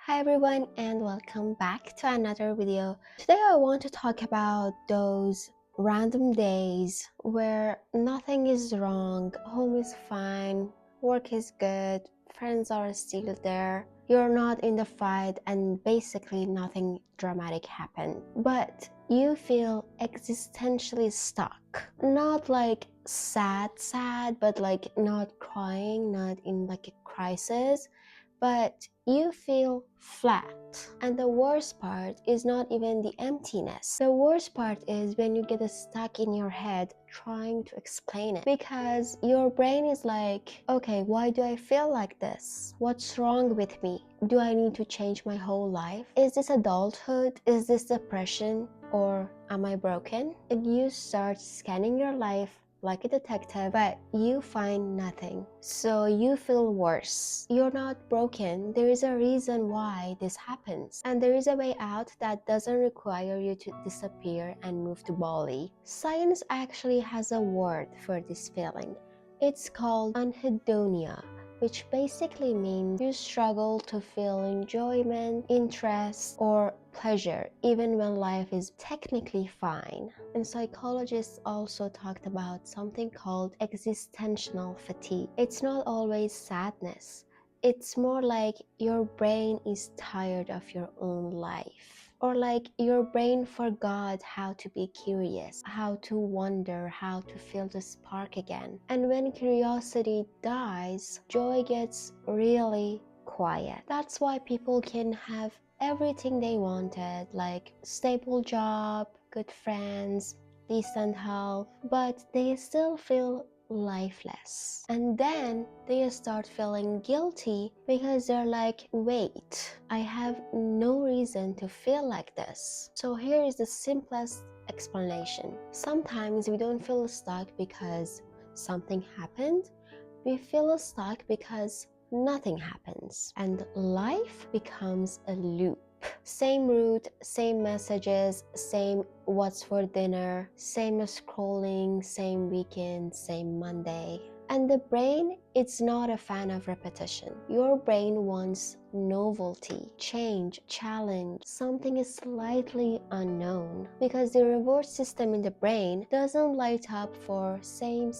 Hi everyone and welcome back to another video. Today I want to talk about those random days where nothing is wrong, home is fine, work is good, friends are still there, you're not in the fight and basically nothing dramatic happened. But you feel existentially stuck. Not like sad, but like not crying, not in like a crisis, but you feel flat. And the worst part is not even the emptiness. The worst part is when you get stuck in your head trying to explain it. Because your brain is like, okay, why do I feel like this? What's wrong with me? Do I need to change my whole life? Is this adulthood? Is this depression? Or am I broken? And you start scanning your life like a detective, but you find nothing. So you feel worse. You're not broken. There is a reason why this happens. And there is a way out that doesn't require you to disappear and move to Bali. Science actually has a word for this feeling. It's called anhedonia, which basically means you struggle to feel enjoyment, interest, or pleasure even when life is technically fine. And psychologists also talked about something called existential fatigue. It's not always sadness. It's more like your brain is tired of your own life. Or like your brain forgot how to be curious, how to wonder, how to feel the spark again. And when curiosity dies, joy gets really quiet. That's why people can have everything they wanted, like stable job, good friends, decent health, but they still feel lifeless. And then they start feeling guilty because they're like, wait, I have no reason to feel like this. So here is the simplest explanation. Sometimes we don't feel stuck because something happened. We feel stuck because nothing happens, and life becomes a loop. Same route, same messages, same what's for dinner, same scrolling, same weekend, same Monday. And the brain, it's not a fan of repetition. Your brain wants novelty, change, challenge, something is slightly unknown, because the reward system in the brain doesn't light up for same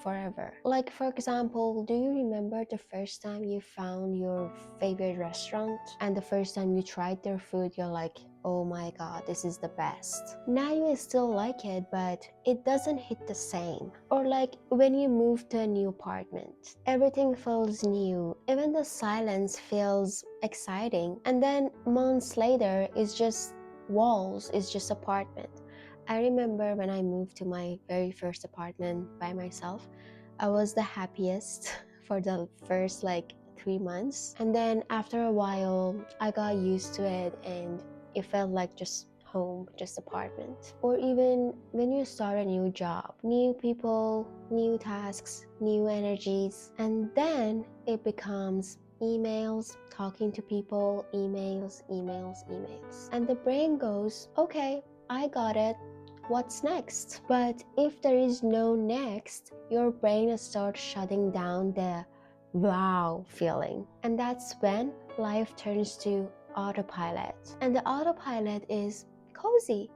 forever. Like for example, do you remember the first time you found your favorite restaurant and the first time you tried their food, you're like, oh my god, this is the best. Now you still like it, but it doesn't hit the same. Or like when you move to a new apartment, everything feels new, even the silence feels exciting, and then months later it's just walls, it's just apartment. I remember when I moved to my very first apartment by myself, I was the happiest for the first like 3 months, and then after a while I got used to it and it felt like just home, just apartment. Or even when you start a new job, new people, new tasks, new energies, and then it becomes emails, talking to people, emails. And the brain goes, okay, I got it. What's next? But if there is no next, your brain starts shutting down the wow feeling. And that's when life turns to autopilot. And the autopilot is cozy,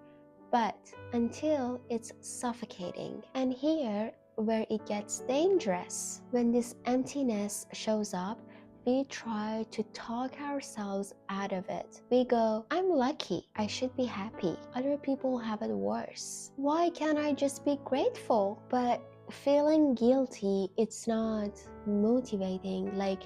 but until it's suffocating. And here where it gets dangerous. When this emptiness shows up, we try to talk ourselves out of it. We go, I'm lucky, I should be happy. Other people have it worse. Why can't I just be grateful? But feeling guilty, it's not motivating. Like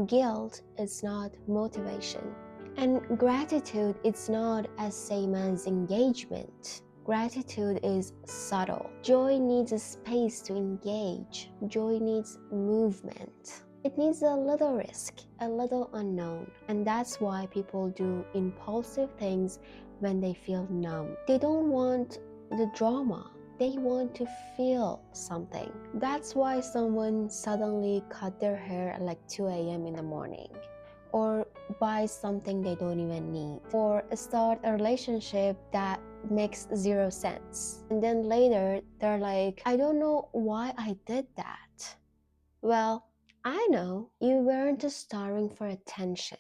guilt is not motivation. And gratitude, it's not as same as engagement. Gratitude is subtle. Joy needs a space to engage. Joy needs movement. It needs a little risk, a little unknown. And that's why people do impulsive things when they feel numb. They don't want the drama. They want to feel something. That's why someone suddenly cut their hair at like 2 a.m. in the morning, or buy something they don't even need, or start a relationship that makes 0 sense. And then later, they're like, I don't know why I did that. Well, I know you weren't starving for attention.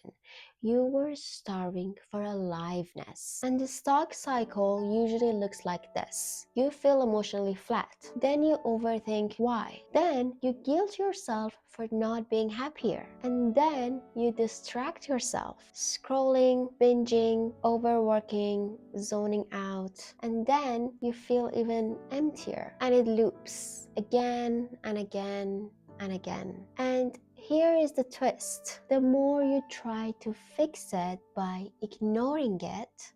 You were starving for aliveness. And the stock cycle usually looks like this. You feel emotionally flat. Then you overthink why. Then you guilt yourself for not being happier. And then you distract yourself. Scrolling, binging, overworking, zoning out. And then you feel even emptier. And it loops again and again and again. And here is the twist. The more you try to fix it by ignoring it,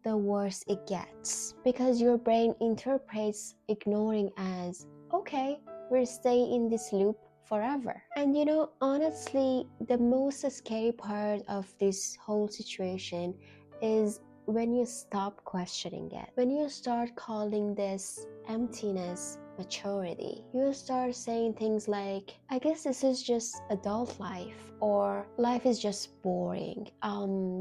the worse it gets. Because your brain interprets ignoring as, okay, we'll stay in this loop forever. And honestly, the most scary part of this whole situation is when you stop questioning it. When you start calling this emptiness maturity, you start saying things like, I guess this is just adult life, or life is just boring.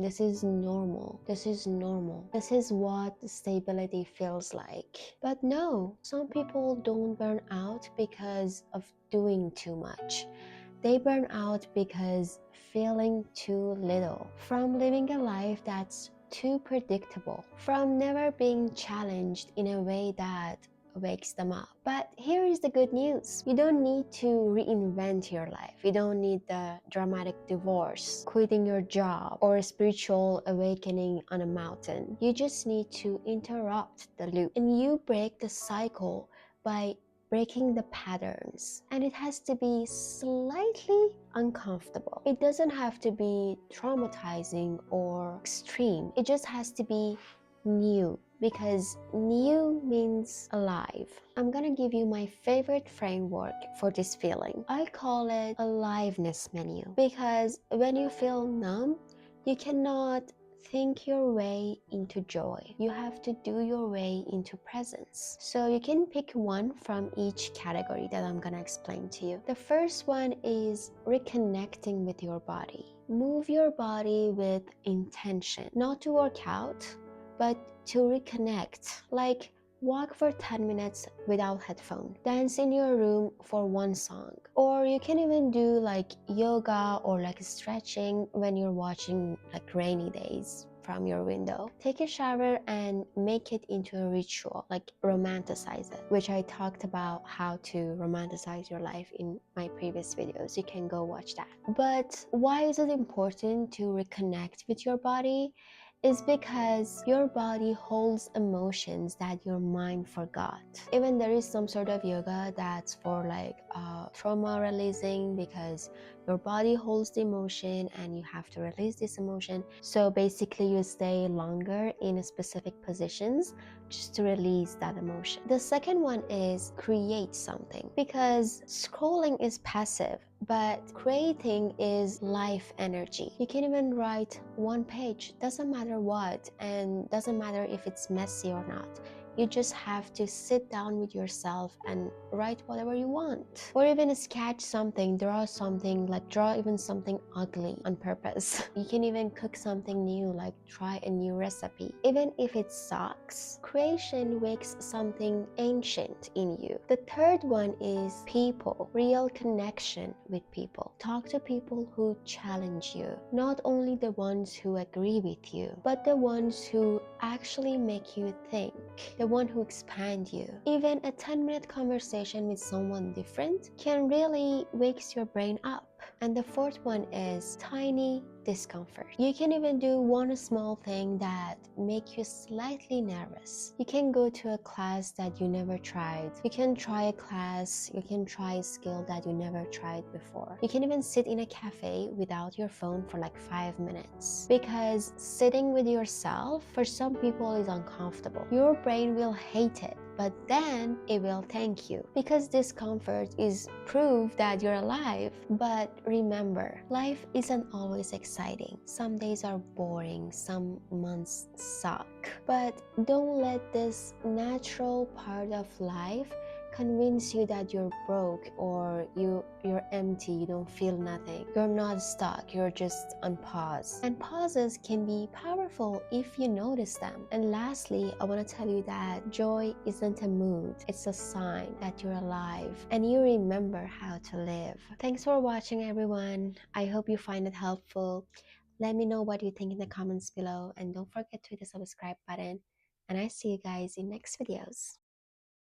This is normal. This is normal. This is what stability feels like. But no, some people don't burn out because of doing too much. They burn out because feeling too little, from living a life that's too predictable, from never being challenged in a way that wakes them up. But here is the good news. You don't need to reinvent your life. You don't need the dramatic divorce, quitting your job, or a spiritual awakening on a mountain. You just need to interrupt the loop, and you break the cycle by breaking the patterns. And it has to be slightly uncomfortable. It doesn't have to be traumatizing or extreme. It just has to be new, because new means alive. I'm gonna give you my favorite framework for this feeling. I call it aliveness menu, because when you feel numb, you cannot think your way into joy. You have to do your way into presence. So you can pick one from each category that I'm gonna explain to you. The first one is reconnecting with your body. Move your body with intention, not to work out, but to reconnect. Like walk for 10 minutes without headphone. Dance in your room for one song. Or you can even do like yoga or like stretching when you're watching like rainy days from your window. Take a shower and make it into a ritual, like romanticize it, which I talked about how to romanticize your life in my previous videos. You can go watch that. But why is it important to reconnect with your body? Is because your body holds emotions that your mind forgot. Even there is some sort of yoga that's for like trauma releasing, because your body holds the emotion and you have to release this emotion. So basically you stay longer in specific positions just to release that emotion. The second one is create something, because scrolling is passive, but creating is life energy. You can even write one page, doesn't matter what, and doesn't matter if it's messy or not. You just have to sit down with yourself and write whatever you want. Or even sketch something, draw something, like draw even something ugly on purpose. You can even cook something new, like try a new recipe. Even if it sucks, creation wakes something ancient in you. The third one is people, real connection with people. Talk to people who challenge you, not only the ones who agree with you, but the ones who actually make you think, the one who expand you. Even a 10-minute conversation with someone different can really wake your brain up. And the fourth one is tiny discomfort. You can even do one small thing that make you slightly nervous. You can go to a class that you never tried. You can try a class, you can try a skill that you never tried before. You can even sit in a cafe without your phone for like 5 minutes. Because sitting with yourself for some people is uncomfortable. Your brain will hate it, but then it will thank you, because discomfort is proof that you're alive. But remember, life isn't always exciting. Some days are boring, some months suck. But don't let this natural part of life convince you that you're broke or you're empty, you don't feel nothing. You're not stuck, you're just on pause. And pauses can be powerful if you notice them. And lastly, I want to tell you that joy isn't a mood, it's a sign that you're alive and you remember how to live. Thanks for watching, everyone. I hope you find it helpful. Let me know what you think in the comments below, and don't forget to hit the subscribe button, and I see you guys in next videos.